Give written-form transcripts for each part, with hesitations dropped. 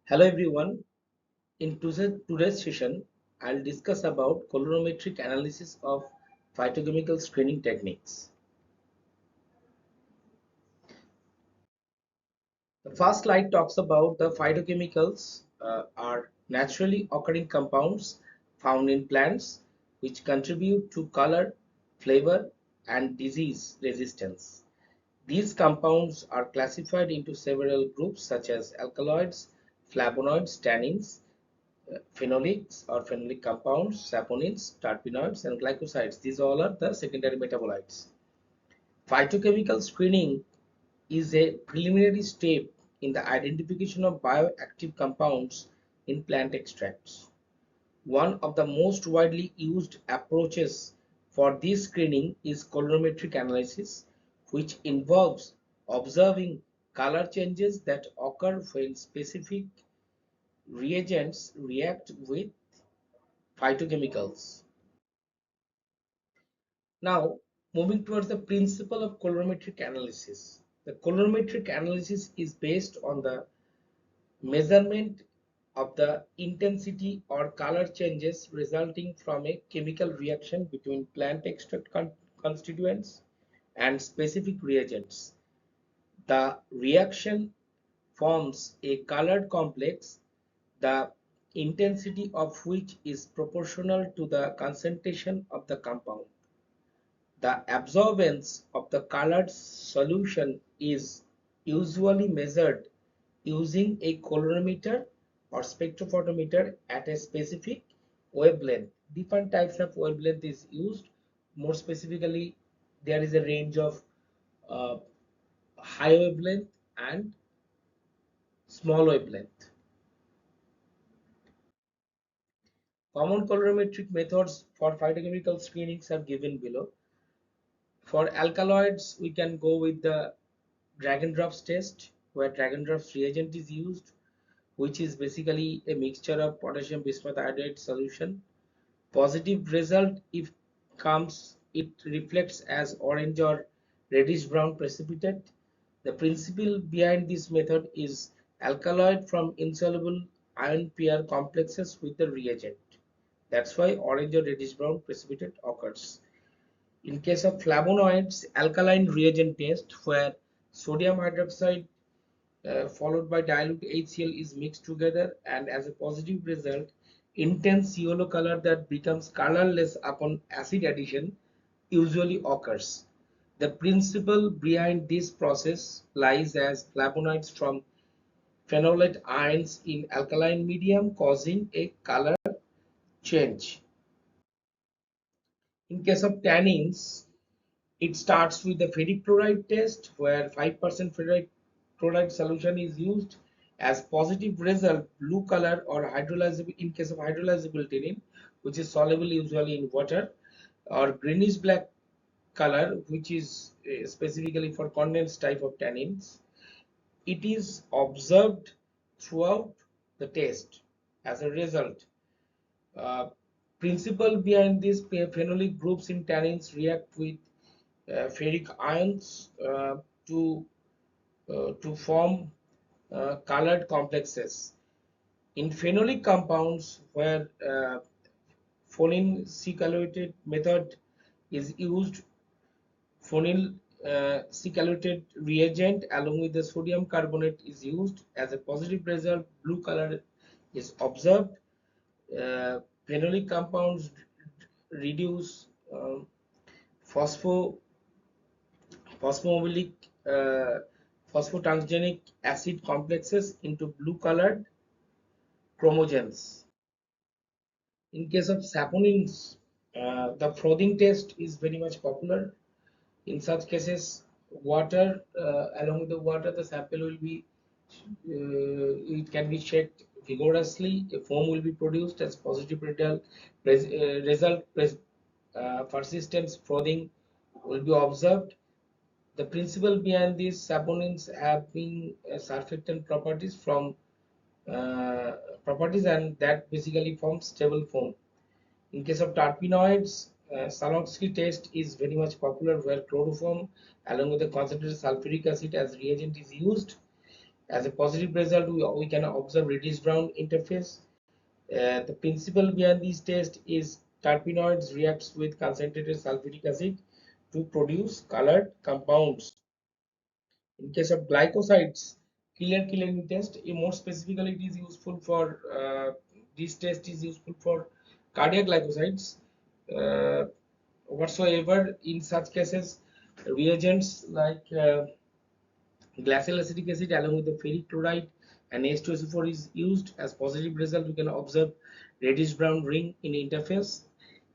Hello everyone. In today's session, I'll discuss about colorimetric analysis of phytochemical screening techniques. The first slide talks about the phytochemicals are naturally occurring compounds found in plants which contribute to color, flavor, and disease resistance. These compounds are classified into several groups such as alkaloids, flavonoids, tannins, phenolics or phenolic compounds, saponins, terpenoids, and glycosides. These all are the secondary metabolites. Phytochemical screening is a preliminary step in the identification of bioactive compounds in plant extracts. One of the most widely used approaches for this screening is colorimetric analysis, which involves observing color changes that occur when specific reagents react with phytochemicals. Now, moving towards the principle of colorimetric analysis. The colorimetric analysis is based on the measurement of the intensity or color changes resulting from a chemical reaction between plant extract constituents and specific reagents. The reaction forms a colored complex, the intensity of which is proportional to the concentration of the compound. The absorbance of the colored solution is usually measured using a colorimeter or spectrophotometer at a specific wavelength. Different types of wavelength is used. More specifically, there is a range of uh, high wavelength and small wavelength. Common colorimetric methods for phytochemical screenings are given below. For alkaloids, we can go with the drag and drops test, where drag and drops reagent is used, which is basically a mixture of potassium bismuth iodide solution. Positive result if comes, it reflects as orange or reddish brown precipitate. The principle behind this method is alkaloid from insoluble ion pair complexes with the reagent. That's why orange or reddish brown precipitate occurs. In case of flavonoids, alkaline reagent test, where sodium hydroxide followed by dilute HCl is mixed together, and as a positive result, intense yellow color that becomes colorless upon acid addition usually occurs. The principle behind this process lies as flavonoids from phenolate ions in alkaline medium causing a color change. In case of tannins, it starts with the ferric chloride test, where 5% ferric chloride solution is used. As positive result, blue color or hydrolyzable, in case of hydrolyzable tannin, which is soluble usually in water, or greenish black color, which is specifically for condensed type of tannins. It is observed throughout the test. As a result, uh, principle behind these phenolic groups in tannins react with ferric ions to form colored complexes. In phenolic compounds, where phonin C-chalated method is used, phonyl C-chalated reagent along with the sodium carbonate is used. As a positive result, blue color is observed. Phenolic compounds reduce phospho phosphomylic uh, phosphotungsgenic acid complexes into blue colored chromogens. In case of saponins, the frothing test is very much popular. In such cases, water along with the water, the sample will be it can be checked vigorously. A foam will be produced as positive result. Persistence frothing will be observed. The principle behind these saponins have been surfactant uh, properties, and that basically forms stable foam. In case of terpenoids, Sanoxky test is very much popular, where chloroform along with the concentrated sulfuric acid as reagent is used. As a positive result, we can observe reddish brown interface. The principle behind this test is terpenoids reacts with concentrated sulfuric acid to produce colored compounds. In case of glycosides, killing test, more specifically, it is useful for this test is useful for cardiac glycosides. Uh, Whatsoever in such cases, reagents like glacial acetic acid along with the ferric chloride and H2SO4 is used. As positive result, we can observe reddish brown ring in interface.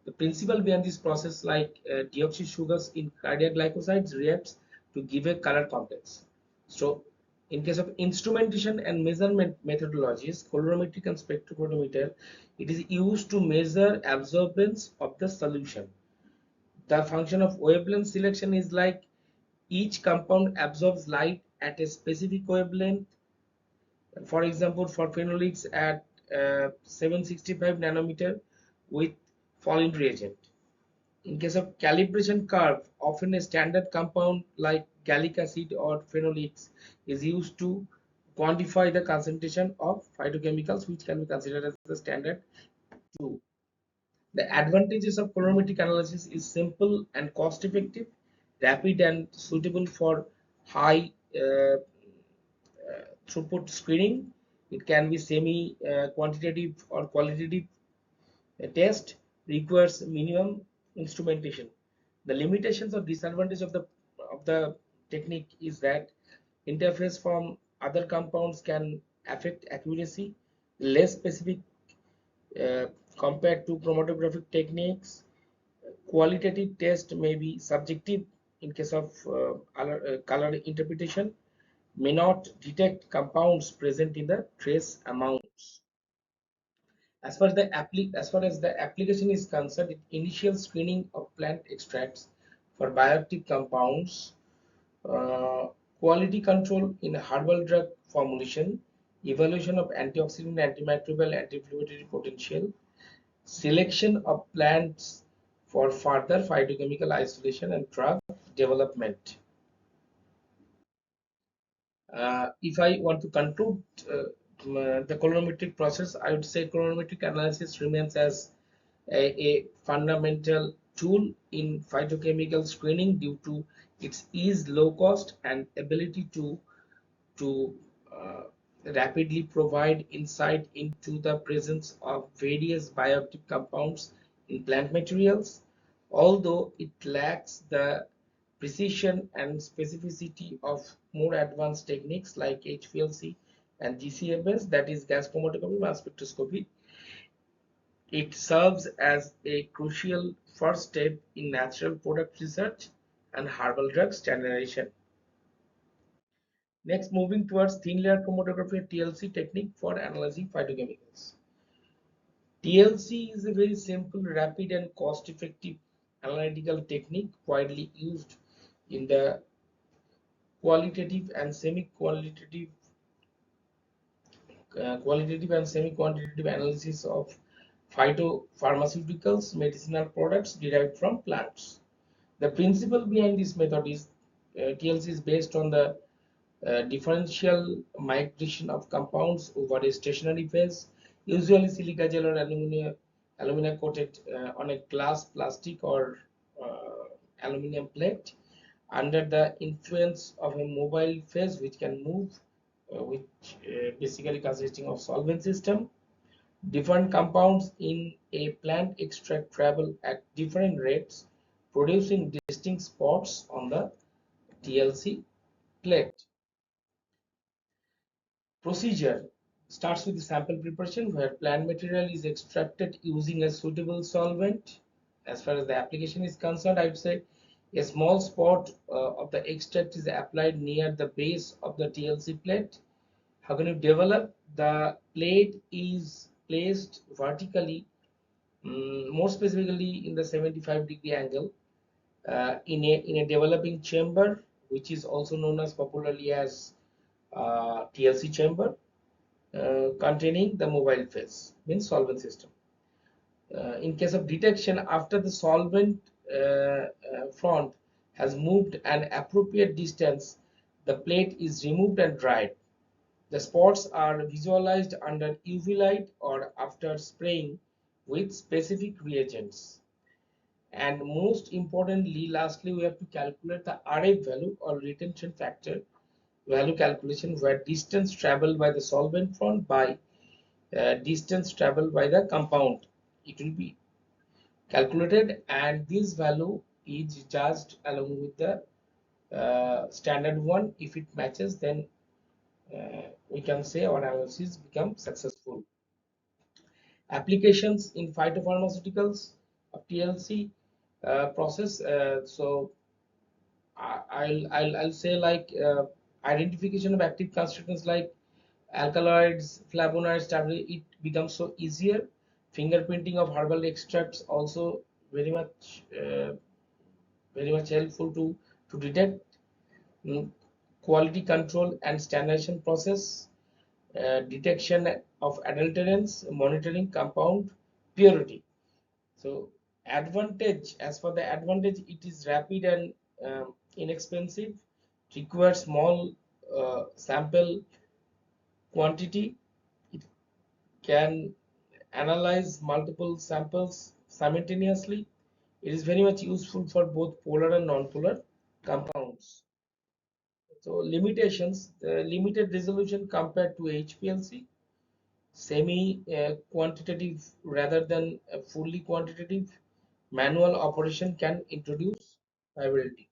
The principle behind this process, like deoxy sugars in cardiac glycosides, reacts to give a color complex. So, in case of instrumentation and measurement methodologies, colorimetric and spectrophotometer, it is used to measure absorbance of the solution. The function of wavelength selection is like each compound absorbs light at a specific wavelength. For example, for phenolics at 765 nanometer with falling reagent. In case of calibration curve, often a standard compound like gallic acid or phenolics is used to quantify the concentration of phytochemicals, which can be considered as the standard too. The advantages of colorimetric analysis is simple and cost effective, rapid and suitable for high throughput screening. It can be semi quantitative or qualitative test, requires minimum instrumentation. The limitations or disadvantage of the technique is that interface from other compounds can affect accuracy, less specific uh, compared to chromatographic techniques. Qualitative test may be subjective in case of color interpretation, may not detect compounds present in the trace amounts. As far as the application is concerned, initial screening of plant extracts for bioactive compounds, uh, quality control in herbal drug formulation, evaluation of antioxidant, antimicrobial, anti-inflammatory potential, selection of plants for further phytochemical isolation and drug development. If I want to conclude the colorimetric process, I would say colorimetric analysis remains as a fundamental tool in phytochemical screening due to its ease, low cost, and ability to uh, rapidly provide insight into the presence of various bioactive compounds in plant materials, although it lacks the precision and specificity of more advanced techniques like HPLC and GCMS, that is gas chromatography, mass spectroscopy. It serves as a crucial first step in natural product research and herbal drug standardization. Next, moving towards thin layer chromatography TLC technique for analyzing phytochemicals. TLC is a very simple, rapid, and cost-effective analytical technique widely used in the qualitative and semi-qualitative and semi-quantitative analysis of phytopharmaceuticals, medicinal products derived from plants. The principle behind this method is TLC is based on the differential migration of compounds over a stationary phase, usually silica gel or alumina coated on a glass, plastic, or aluminum plate under the influence of a mobile phase which can move, which basically consisting of solvent system. Different compounds in a plant extract travel at different rates, producing distinct spots on the TLC plate. Procedure starts with the sample preparation where plant material is extracted using a suitable solvent. As far as the application is concerned, I would say a small spot of the extract is applied near the base of the TLC plate. How can you develop? The plate is placed vertically, more specifically in the 75-degree angle, in a developing chamber, which is also known as popularly as TLC chamber, containing the mobile phase, means solvent system. In case of detection, after the solvent front has moved an appropriate distance, the plate is removed and dried. The spots are visualized under UV light or after spraying with specific reagents. And most importantly, lastly, we have to calculate the RF value or retention factor value calculation, where distance traveled by the solvent front by distance traveled by the compound. It will be calculated, and this value is judged along with the standard one. If it matches, then we can say our analysis become successful. Applications in phytopharmaceuticals of TLC process. I'll say like identification of active constituents like alkaloids, flavonoids, it becomes so easier. Fingerprinting of herbal extracts also very much helpful to detect. Mm, Quality control and standardization process, detection of adulterants, monitoring compound purity. So advantage, as for the advantage, it is rapid and inexpensive, requires small sample quantity. It can analyze multiple samples simultaneously. It is very much useful for both polar and non-polar compounds. So limitations, the limited resolution compared to HPLC, semi quantitative rather than fully quantitative, manual operation can introduce variability.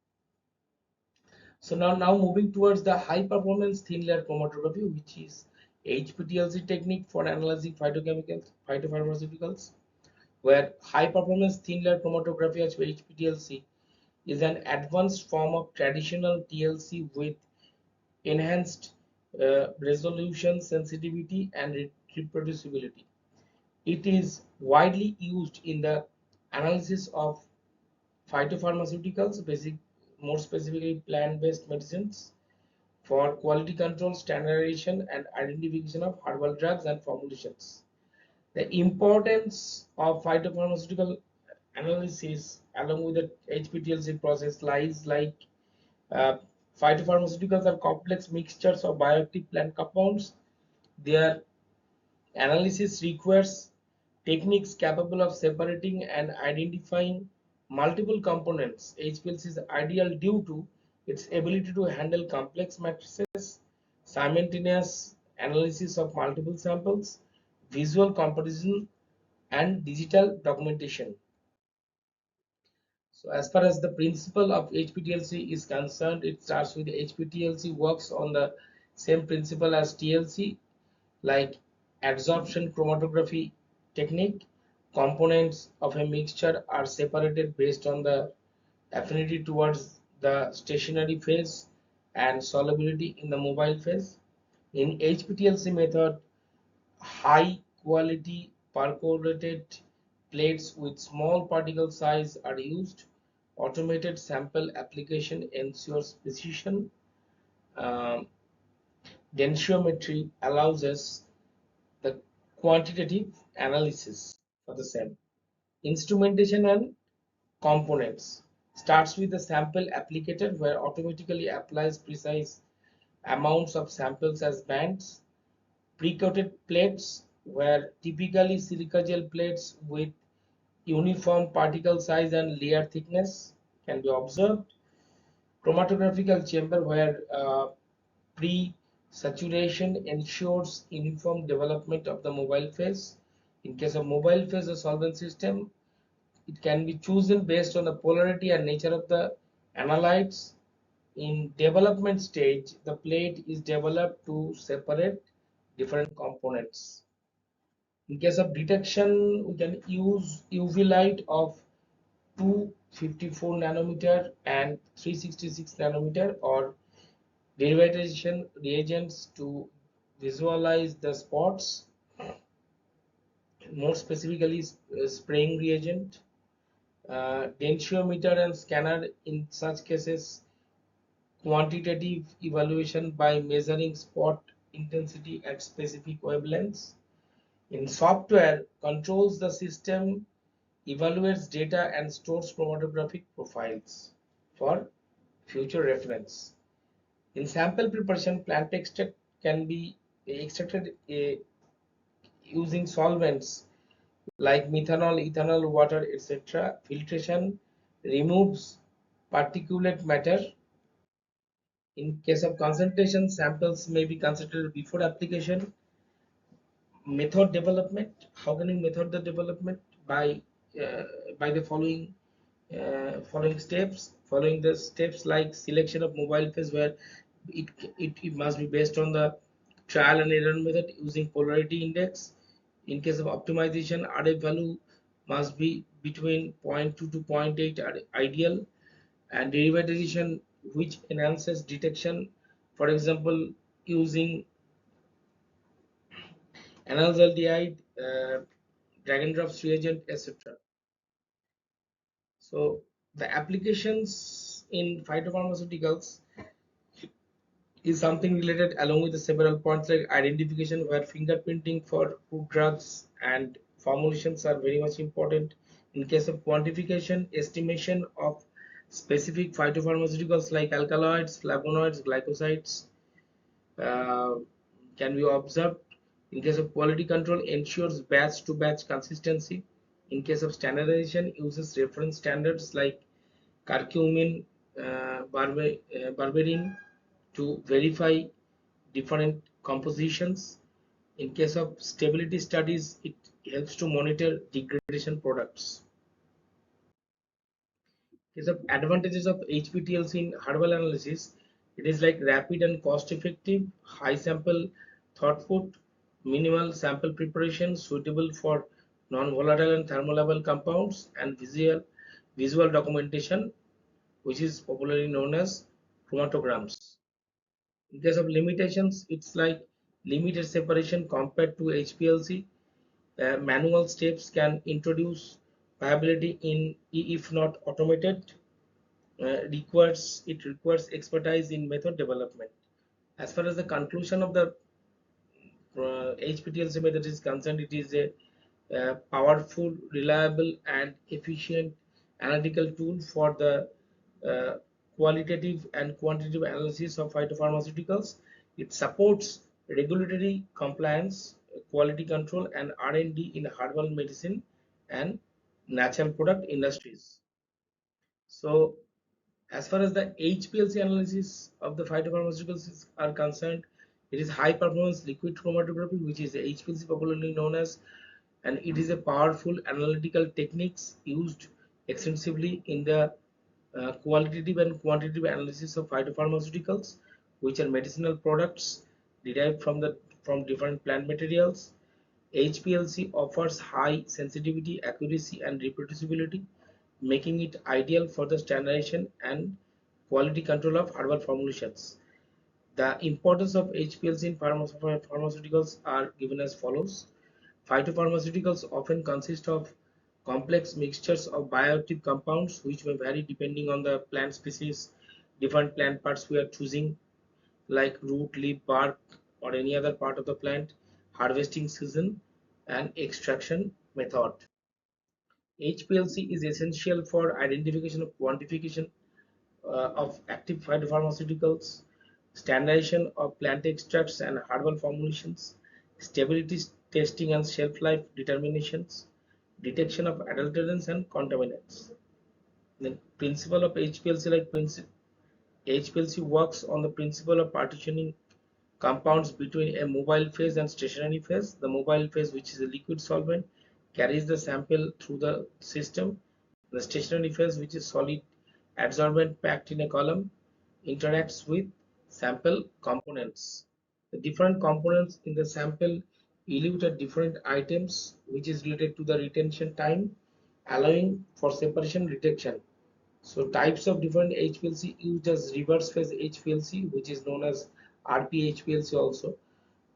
So now moving towards the high performance thin layer chromatography, which is HPTLC technique for analyzing phytochemicals, phytopharmaceuticals, where high performance thin layer chromatography as HPTLC is an advanced form of traditional TLC with enhanced resolution, sensitivity, and reproducibility. It is widely used in the analysis of phytopharmaceuticals, more specifically plant-based medicines, for quality control, standardization, and identification of herbal drugs and formulations. The importance of phytopharmaceutical analysis along with the HPTLC process lies like uh, phytopharmaceuticals are complex mixtures of bioactive plant compounds. Their analysis requires techniques capable of separating and identifying multiple components. HPLC is ideal due to its ability to handle complex matrices, simultaneous analysis of multiple samples, visual comparison, and digital documentation. So as far as the principle of HPTLC is concerned, it starts with HPTLC works on the same principle as TLC, like adsorption chromatography technique. Components of a mixture are separated based on the affinity towards the stationary phase and solubility in the mobile phase. In HPTLC method, high quality percolated plates with small particle size are used. Automated sample application ensures precision. Um, Densitometry allows us the quantitative analysis for the same. Instrumentation and components starts with the sample applicator, where automatically applies precise amounts of samples as bands. Pre-coated plates, where typically silica gel plates with uniform particle size and layer thickness can be observed. Chromatographical chamber, where pre-saturation ensures uniform development of the mobile phase. In case of mobile phase, the solvent system, it can be chosen based on the polarity and nature of the analytes. In development stage, the plate is developed to separate different components. In case of detection, we can use UV light of 254 nanometer and 366 nanometer or derivation reagents to visualize the spots, more specifically spraying reagent. Densitometer and scanner, in such cases quantitative evaluation by measuring spot intensity at specific wavelengths. In software, controls the system, evaluates data, and stores chromatographic profiles for future reference. In sample preparation, plant extract can be extracted using solvents like methanol, ethanol, water, etc. Filtration removes particulate matter. In case of concentration, samples may be considered before application. Method development. How can you method the development? Uh, by the following steps. Following the steps like selection of mobile phase, where it must be based on the trial and error method using polarity index. In case of optimization, RF value must be between zero point 0.2 to zero point 0.8 are ideal, and derivatization which enhances detection, for example using analdehyde, drag and drops reagent, etc. So the applications in phytopharmaceuticals is something related along with the several points like identification, where fingerprinting for food drugs and formulations are very much important. In case of quantification, estimation of specific phytopharmaceuticals like alkaloids, flavonoids, glycosides uh, can be observed. In case of quality control, ensures batch to batch consistency. In case of standardization, uses reference standards like curcumin, berberine to verify different compositions. In case of stability studies, it helps to monitor degradation products. Case of advantages of HPTLC in herbal analysis, it is like rapid and cost effective, high sample throughput, minimal sample preparation, suitable for non-volatile and thermolabile compounds, and visual documentation, which is popularly known as chromatograms. In case of limitations, it's like limited separation compared to HPLC. Manual steps can introduce viability in if not automated. Requires expertise in method development. As far as the conclusion of the HPTLC method is concerned, it is a powerful, reliable, and efficient analytical tool for the uh, qualitative and quantitative analysis of phytopharmaceuticals. It supports regulatory compliance, quality control, and R&D in herbal medicine and natural product industries. So, as far as the HPLC analysis of the phytopharmaceuticals are concerned, it is high performance liquid chromatography, which is HPLC popularly known as, and it is a powerful analytical techniques used extensively in the qualitative and quantitative analysis of phytopharmaceuticals, which are medicinal products derived from different plant materials. HPLC offers high sensitivity, accuracy, and reproducibility, making it ideal for the standardization and quality control of herbal formulations. The importance of HPLC in pharmaceuticals are given as follows. Phytopharmaceuticals often consist of complex mixtures of bioactive compounds which may vary depending on the plant species, different plant parts we are choosing, like root, leaf, bark, or any other part of the plant, harvesting season, and extraction method. HPLC is essential for identification of quantification of active phytopharmaceuticals, standardization of plant extracts and herbal formulations, stability testing and shelf life determinations, detection of adulterants and contaminants. The principle of HPLC, HPLC works on the principle of partitioning compounds between a mobile phase and stationary phase. The mobile phase, which is a liquid solvent, carries the sample through the system. The stationary phase, which is solid adsorbent packed in a column, interacts with sample components. The different components in the sample elute at different items, which is related to the retention time, allowing for separation detection. So types of different HPLC used as reverse phase HPLC, which is known as RP-HPLC also.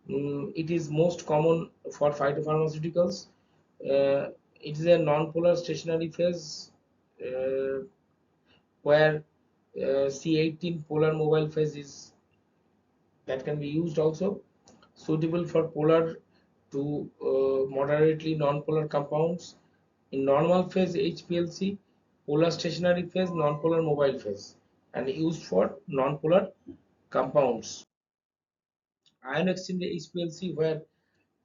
It is most common for phytopharmaceuticals. It is a non-polar stationary phase uh, where C18 polar mobile phase is that can be used also, suitable for polar to moderately non-polar compounds. In normal phase HPLC, polar stationary phase, non-polar mobile phase, and used for non-polar compounds. Ion exchange HPLC, where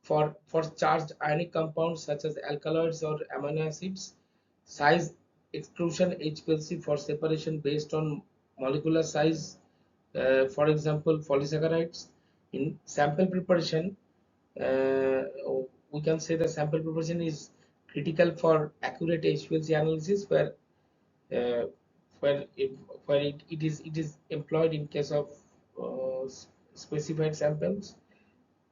for charged ionic compounds such as alkaloids or amino acids, size exclusion HPLC for separation based on molecular size, for example, polysaccharides. In sample preparation, uh, we can say the sample preparation is critical for accurate HPLC analysis, uh, where it, where it is employed in case of specified samples.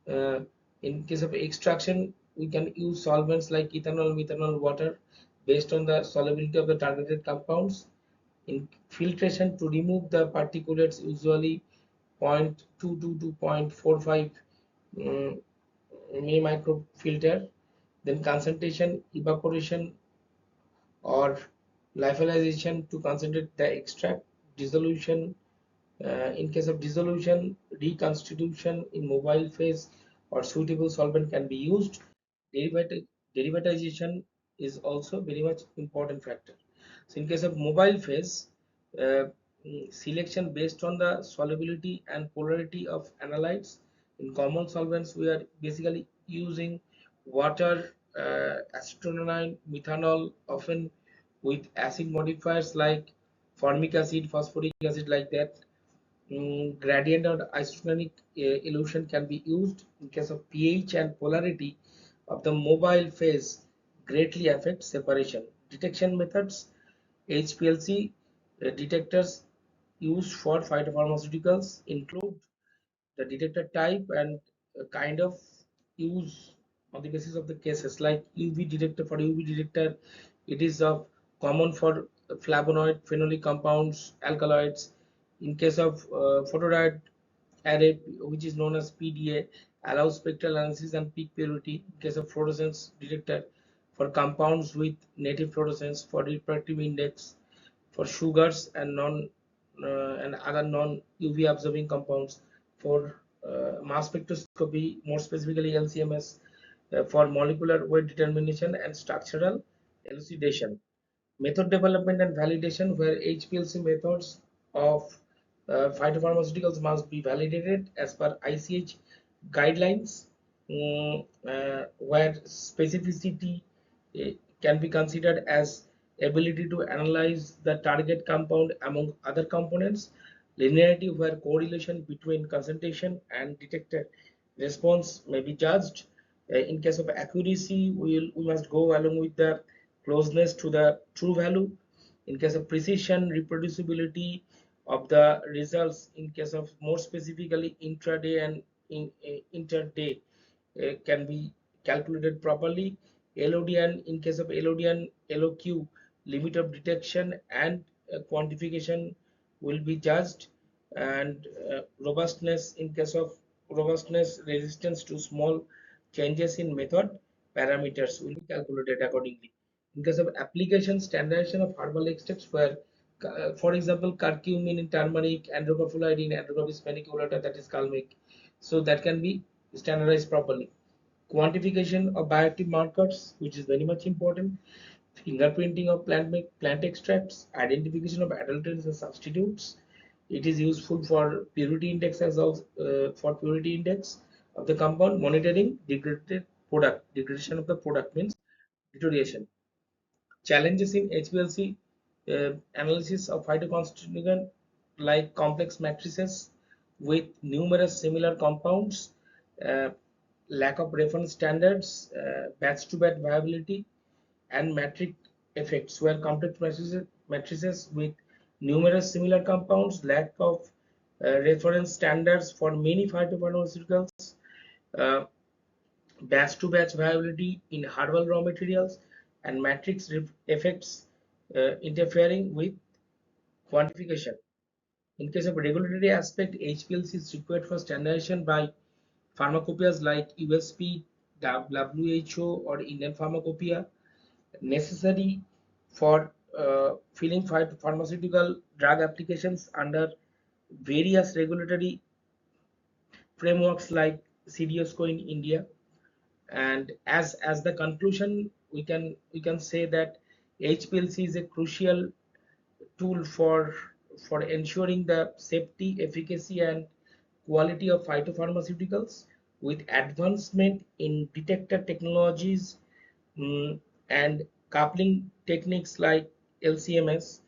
Uh, in case of extraction, we can use solvents like ethanol, methanol, water based on the solubility of the targeted compounds. In filtration, to remove the particulates, usually 0.22 to 0.45 um, millimicrofilter. Then concentration, evaporation, or lyophilization to concentrate the extract. Dissolution, in case of dissolution, reconstitution in mobile phase or suitable solvent can be used. Derivatization is also very much important factor. So in case of mobile phase, uh, selection based on the solubility and polarity of analytes. In common solvents, we are basically using water, acetylene, methanol, often with acid modifiers like formic acid, phosphoric acid, like that. Gradient or isotonic elution can be used. In case of pH and polarity of the mobile phase greatly affect separation. Detection methods, HPLC detectors used for phytopharmaceuticals include the detector type and kind of use on the basis of the cases. Like UV detector, for UV detector, it is of common for flavonoid, phenolic compounds, alkaloids. In case of photodiode array, which is known as PDA, allows spectral analysis and peak purity. In case of fluorescence detector, for compounds with native fluorescence, for refractive index, for sugars and non and other non UV absorbing compounds, for mass spectroscopy, more specifically LCMS, for molecular weight determination and structural elucidation. Method development and validation, where HPLC methods of phytopharmaceuticals must be validated as per ICH guidelines, where specificity can be considered as ability to analyze the target compound among other components, linearity, where correlation between concentration and detected response may be judged. In case of accuracy, we must go along with the closeness to the true value. In case of precision, reproducibility of the results. In case of more specifically intraday and interday can be calculated properly. LOD, and in case of LOD and LOQ, limit of detection and quantification will be judged. And robustness, in case of robustness, resistance to small changes in method parameters will be calculated accordingly. In case of application, standardization of herbal extracts, where for example, curcumin in turmeric, androcophyllide in Androcopis paniculata, that is calmic, so that can be standardized properly. Quantification of bioactive markers, which is very much important. Fingerprinting of plant extracts, identification of adulterants and substitutes. It is useful for purity index as well, for purity index of the compound. Monitoring degradation of the product means deterioration. Challenges in HPLC analysis of phytoconstituent, like complex matrices with numerous similar compounds, uh, lack of reference standards, batch-to-batch viability, and matrix effects, where complex matrices with numerous similar compounds, lack of reference standards for many phytopharmaceuticals, uh, batch to batch viability in herbal raw materials, and matrix effects interfering with quantification. In case of regulatory aspect, HPLC is required for standardization by pharmacopoeias like USP, WHO, or Indian Pharmacopoeia, necessary for filling pharmaceutical drug applications under various regulatory frameworks like CDSCO in India. And as the conclusion, we can say that HPLC is a crucial tool for ensuring the safety, efficacy, and quality of phytopharmaceuticals with advancement in detector technologies, mm, and coupling techniques like LCMS.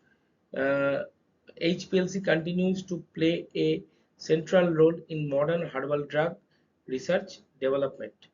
HPLC continues to play a central role in modern herbal drug research development.